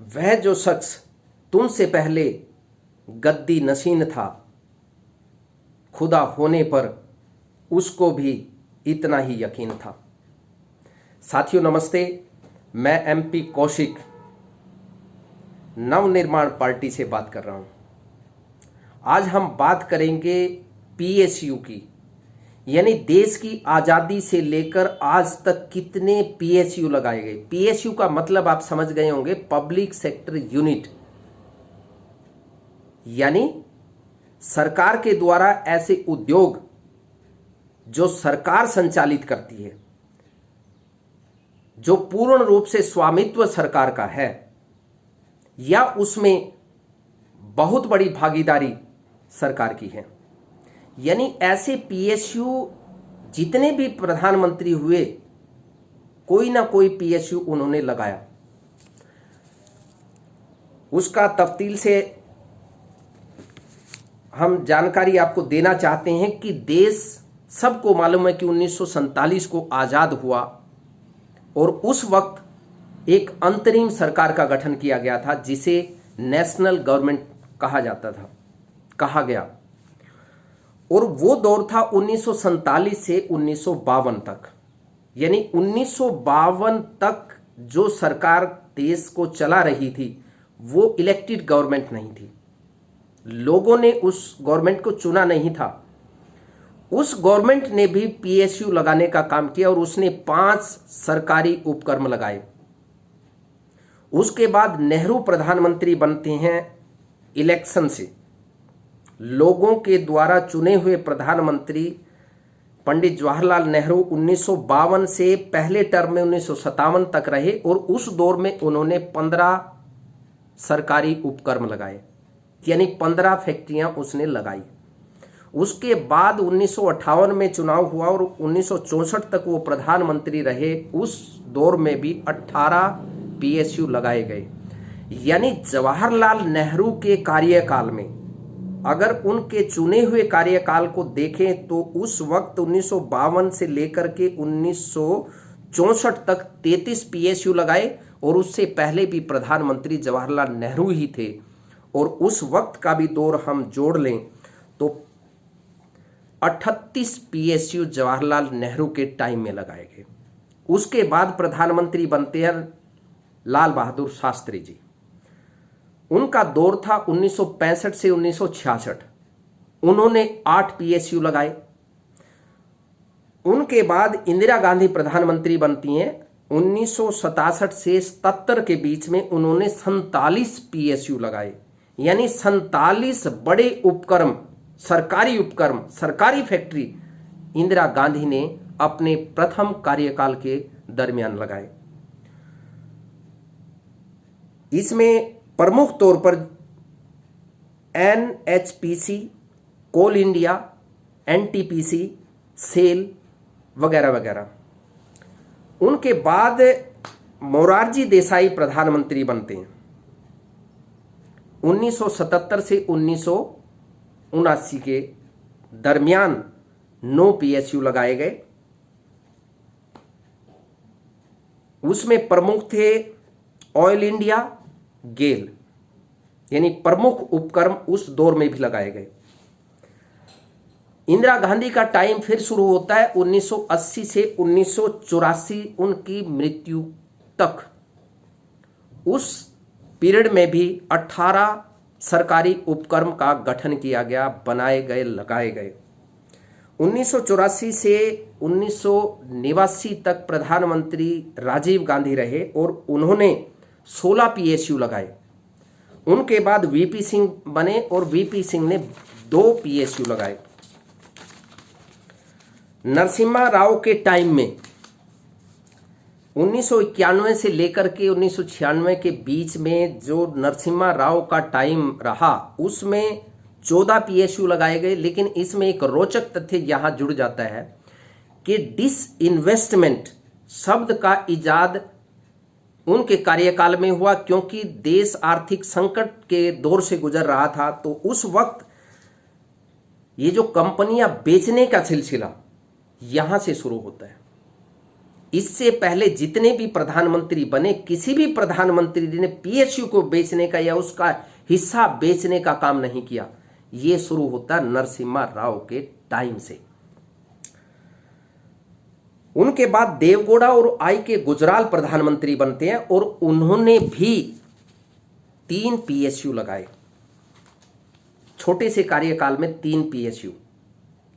वह जो शख्स तुमसे पहले गद्दी नशीन था, खुदा होने पर उसको भी इतना ही यकीन था। साथियों नमस्ते, मैं एमपी कौशिक नवनिर्माण पार्टी से बात कर रहा हूं। आज हम बात करेंगे पीएसयू की, यानी देश की आज़ादी से लेकर आज तक कितने पीएसयू लगाए गए। पीएसयू का मतलब आप समझ गए होंगे, पब्लिक सेक्टर यूनिट, यानी सरकार के द्वारा ऐसे उद्योग जो सरकार संचालित करती है, जो पूर्ण रूप से स्वामित्व सरकार का है या उसमें बहुत बड़ी भागीदारी सरकार की है। यानी ऐसे पीएसयू जितने भी प्रधानमंत्री हुए, कोई ना कोई पीएसयू उन्होंने लगाया। उसका तफसील से हम जानकारी आपको देना चाहते हैं कि देश सबको मालूम है कि 1947 को आज़ाद हुआ और उस वक्त एक अंतरिम सरकार का गठन किया गया था, जिसे नेशनल गवर्नमेंट कहा गया। और वो दौर था 1947 से 1952 तक, यानी 1952 तक जो सरकार देश को चला रही थी वो इलेक्टेड गवर्नमेंट नहीं थी। लोगों ने उस गवर्नमेंट को चुना नहीं था। उस गवर्नमेंट ने भी पीएसयू लगाने का काम किया और उसने 5 सरकारी उपक्रम लगाए। उसके बाद नेहरू प्रधानमंत्री बनते हैं इलेक्शन से। लोगों के द्वारा चुने हुए प्रधानमंत्री पंडित जवाहरलाल नेहरू 1952 से पहले टर्म में 1957 तक रहे और उस दौर में उन्होंने 15 सरकारी उपक्रम लगाए, यानी 15 फैक्ट्रियां उसने लगाई। उसके बाद 1958 में चुनाव हुआ और 1964 तक वो प्रधानमंत्री रहे। उस दौर में भी 18 पीएसयू लगाए गए। यानी जवाहरलाल नेहरू के कार्यकाल में अगर उनके चुने हुए कार्यकाल को देखें तो उस वक्त 1952 से लेकर के 1964 तक 33 पीएसयू लगाए और उससे पहले भी प्रधानमंत्री जवाहरलाल नेहरू ही थे। और उस वक्त का भी दौर हम जोड़ लें तो 38 पीएसयू जवाहरलाल नेहरू के टाइम में लगाए गए। उसके बाद प्रधानमंत्री बनते हैं लाल बहादुर शास्त्री जी। उनका दौर था 1965 से 1966। उन्होंने 8 पीएसयू लगाए। उनके बाद इंदिरा गांधी प्रधानमंत्री बनती हैं। 1967 से 77 के बीच में उन्होंने 47 पीएसयू लगाए, यानी 47 बड़े उपक्रम, सरकारी फैक्ट्री इंदिरा गांधी ने अपने प्रथम कार्यकाल के दरमियान लगाए। इसमें प्रमुख तौर पर एनएचपीसी, कोल इंडिया, एनटीपीसी, सेल वगैरह वगैरह। उनके बाद मोरारजी देसाई प्रधानमंत्री बनते हैं। 1977 से 1979 के दरमियान 9 पीएसयू लगाए गए। उसमें प्रमुख थे ऑयल इंडिया, गेल, यानी प्रमुख उपक्रम उस दौर में भी लगाए गए। इंदिरा गांधी का टाइम फिर शुरू होता है 1980 से 1984 उनकी मृत्यु तक। उस पीरियड में भी 18 सरकारी उपक्रम का गठन किया गया, बनाए गए, लगाए गए। 1984 से 1989 तक प्रधानमंत्री राजीव गांधी रहे और उन्होंने 16 पीएसयू लगाए। उनके बाद वीपी सिंह बने और वीपी सिंह ने 2 पीएसयू लगाए। नरसिम्हा राव के टाइम में 1991 से लेकर के 1996 के बीच में जो नरसिम्हा राव का टाइम रहा, उसमें 14 पीएसयू लगाए गए। लेकिन इसमें एक रोचक तथ्य यहां जुड़ जाता है कि डिसइन्वेस्टमेंट शब्द का इजाद उनके कार्यकाल में हुआ, क्योंकि देश आर्थिक संकट के दौर से गुजर रहा था। तो उस वक्त ये जो कंपनियां बेचने का सिलसिला यहां से शुरू होता है। इससे पहले जितने भी प्रधानमंत्री बने, किसी भी प्रधानमंत्री ने पीएसयू को बेचने का या उसका हिस्सा बेचने का काम नहीं किया। यह शुरू होता नरसिम्हा राव के टाइम से। उनके बाद देवगौड़ा और आई के गुजराल प्रधानमंत्री बनते हैं और उन्होंने भी 3 पीएसयू लगाए, छोटे से कार्यकाल में 3 पीएसयू,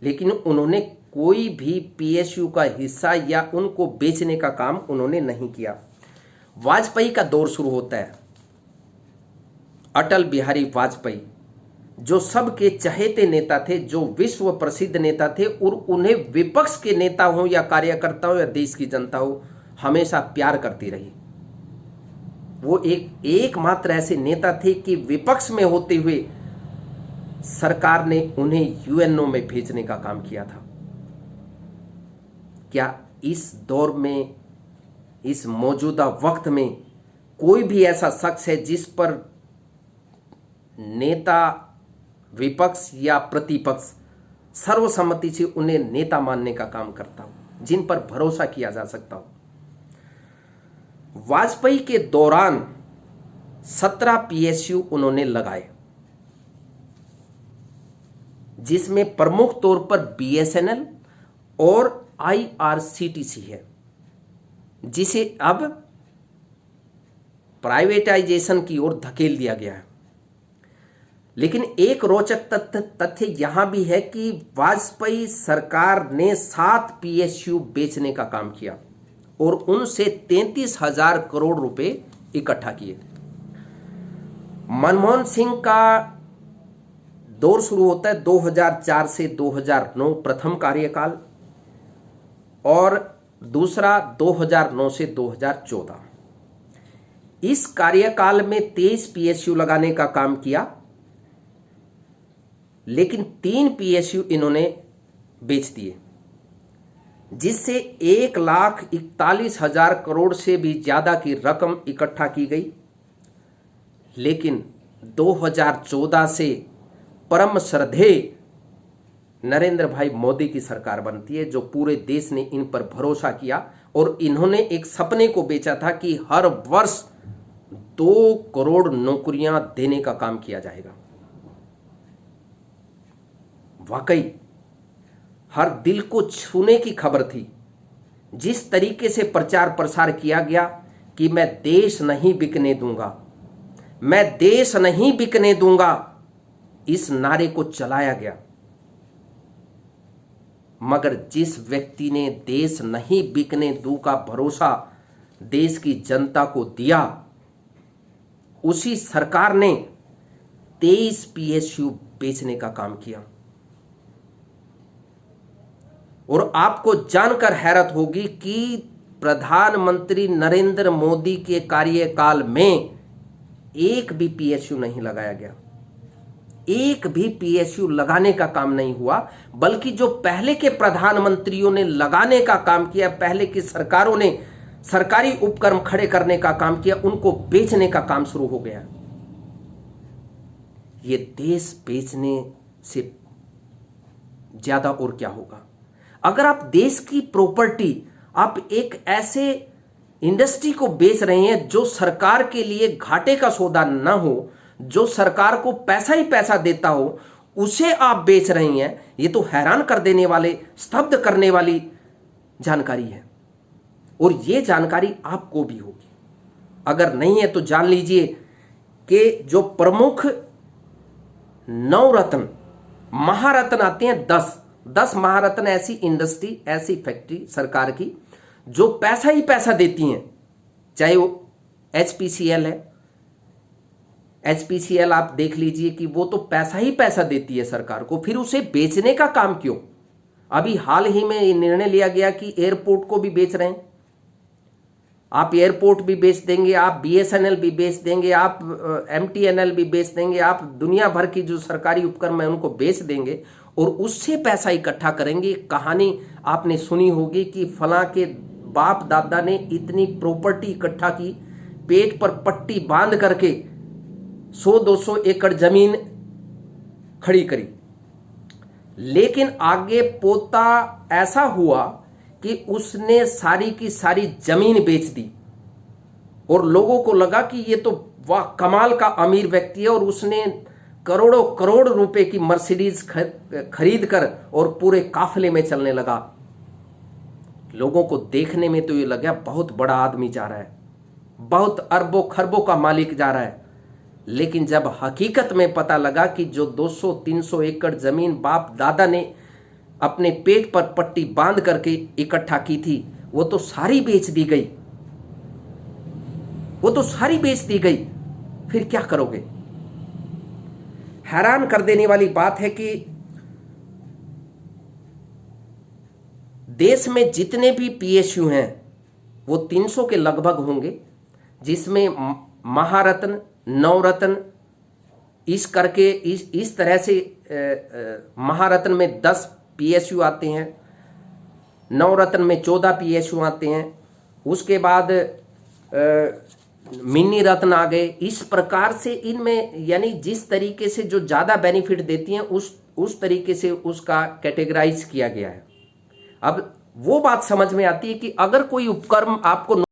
लेकिन उन्होंने कोई भी पीएसयू का हिस्सा या उनको बेचने का काम उन्होंने नहीं किया। वाजपेयी का दौर शुरू होता है। अटल बिहारी वाजपेयी जो सबके चहेते नेता थे, जो विश्व प्रसिद्ध नेता थे, और उन्हें विपक्ष के नेता हो या कार्यकर्ता हो या देश की जनता हो, हमेशा प्यार करती रही। वो एकमात्र ऐसे नेता थे कि विपक्ष में होते हुए सरकार ने उन्हें यूएनओ में भेजने का काम किया था। क्या इस दौर में, इस मौजूदा वक्त में कोई भी ऐसा शख्स है जिस पर नेता, विपक्ष या प्रतिपक्ष सर्वसम्मति से उन्हें नेता मानने का काम करता हो, जिन पर भरोसा किया जा सकता हो? वाजपेयी के दौरान 17 पीएसयू उन्होंने लगाए, जिसमें प्रमुख तौर पर बीएसएनएल और आईआरसीटीसी है, जिसे अब प्राइवेटाइजेशन की ओर धकेल दिया गया है। लेकिन एक रोचक तथ्य यहां भी है कि वाजपेयी सरकार ने 7 पीएसयू बेचने का काम किया और उनसे 33,000 करोड़ रुपए इकट्ठा किए। मनमोहन सिंह का दौर शुरू होता है 2004 से 2009, प्रथम कार्यकाल, और दूसरा 2009 से 2014। इस कार्यकाल में 23 पीएसयू लगाने का काम किया, लेकिन 3 पीएसयू इन्होंने बेच दिए, जिससे 1,41,000 करोड़ से भी ज्यादा की रकम इकट्ठा की गई। लेकिन 2014 से परम श्रद्धेय नरेंद्र भाई मोदी की सरकार बनती है, जो पूरे देश ने इन पर भरोसा किया और इन्होंने एक सपने को बेचा था कि हर वर्ष 2 करोड़ नौकरियां देने का काम किया जाएगा। वाकई हर दिल को छूने की खबर थी। जिस तरीके से प्रचार प्रसार किया गया कि मैं देश नहीं बिकने दूंगा, मैं देश नहीं बिकने दूंगा, इस नारे को चलाया गया, मगर जिस व्यक्ति ने देश नहीं बिकने दूं का भरोसा देश की जनता को दिया, उसी सरकार ने 23 पीएसयू बेचने का काम किया। और आपको जानकर हैरत होगी कि प्रधानमंत्री नरेंद्र मोदी के कार्यकाल में एक भी पीएसयू नहीं लगाया गया, एक भी पीएसयू लगाने का काम नहीं हुआ, बल्कि जो पहले के प्रधानमंत्रियों ने लगाने का काम किया, पहले की सरकारों ने सरकारी उपक्रम खड़े करने का काम किया, उनको बेचने का काम शुरू हो गया। ये देश बेचने से ज्यादा और क्या होगा? अगर आप देश की प्रॉपर्टी, आप एक ऐसे इंडस्ट्री को बेच रहे हैं जो सरकार के लिए घाटे का सौदा ना हो, जो सरकार को पैसा ही पैसा देता हो, उसे आप बेच रहे हैं, ये तो हैरान कर देने वाले, स्तब्ध करने वाली जानकारी है। और ये जानकारी आपको भी होगी, अगर नहीं है तो जान लीजिए कि जो प्रमुख नवरत्न, महारत्न आते हैं, 10 महारत्न ऐसी इंडस्ट्री, ऐसी फैक्ट्री सरकार की जो पैसा ही पैसा देती हैं, चाहे वो एचपीसीएल है। एचपीसीएल आप देख लीजिए कि वो तो पैसा ही पैसा देती है सरकार को, फिर उसे बेचने का काम क्यों? अभी हाल ही में निर्णय लिया गया कि एयरपोर्ट को भी बेच रहे हैं। आप एयरपोर्ट भी बेच देंगे, आप बीएसएनएल भी बेच देंगे, आप एमटीएनएल भी बेच देंगे, आप दुनिया भर की जो सरकारी उपक्रम है उनको बेच देंगे और उससे पैसा इकट्ठा करेंगे। कहानी आपने सुनी होगी कि फलां के बाप दादा ने इतनी प्रॉपर्टी इकट्ठा की, पेट पर पट्टी बांध करके 100-200 एकड़ जमीन खड़ी करी, लेकिन आगे पोता ऐसा हुआ कि उसने सारी की सारी जमीन बेच दी और लोगों को लगा कि ये तो वाह कमाल का अमीर व्यक्ति है और उसने करोड़ों करोड़ रुपए की मर्सिडीज खरीद कर और पूरे काफिले में चलने लगा। लोगों को देखने में तो ये लगा बहुत बड़ा आदमी जा रहा है, बहुत अरबों खरबों का मालिक जा रहा है, लेकिन जब हकीकत में पता लगा कि जो 200-300 एकड़ जमीन बाप दादा ने अपने पेट पर पट्टी बांध करके इकट्ठा की थी वो तो सारी बेच दी गई, वो तो सारी बेच दी गई। फिर क्या करोगे? हैरान कर देने वाली बात है कि देश में जितने भी पीएसयू हैं वो 300 के लगभग होंगे, जिसमें महारत्न, नवरत्न इस करके इस तरह से महारत्न में 10 पीएसयू आते हैं, नवरत्न में 14 पीएसयू आते हैं, उसके बाद मिनी रत्न आ गए। इस प्रकार से इनमें यानी जिस तरीके से जो ज़्यादा बेनिफिट देती हैं उस तरीके से उसका कैटेगराइज किया गया है। अब वो बात समझ में आती है कि अगर कोई उपक्रम आपको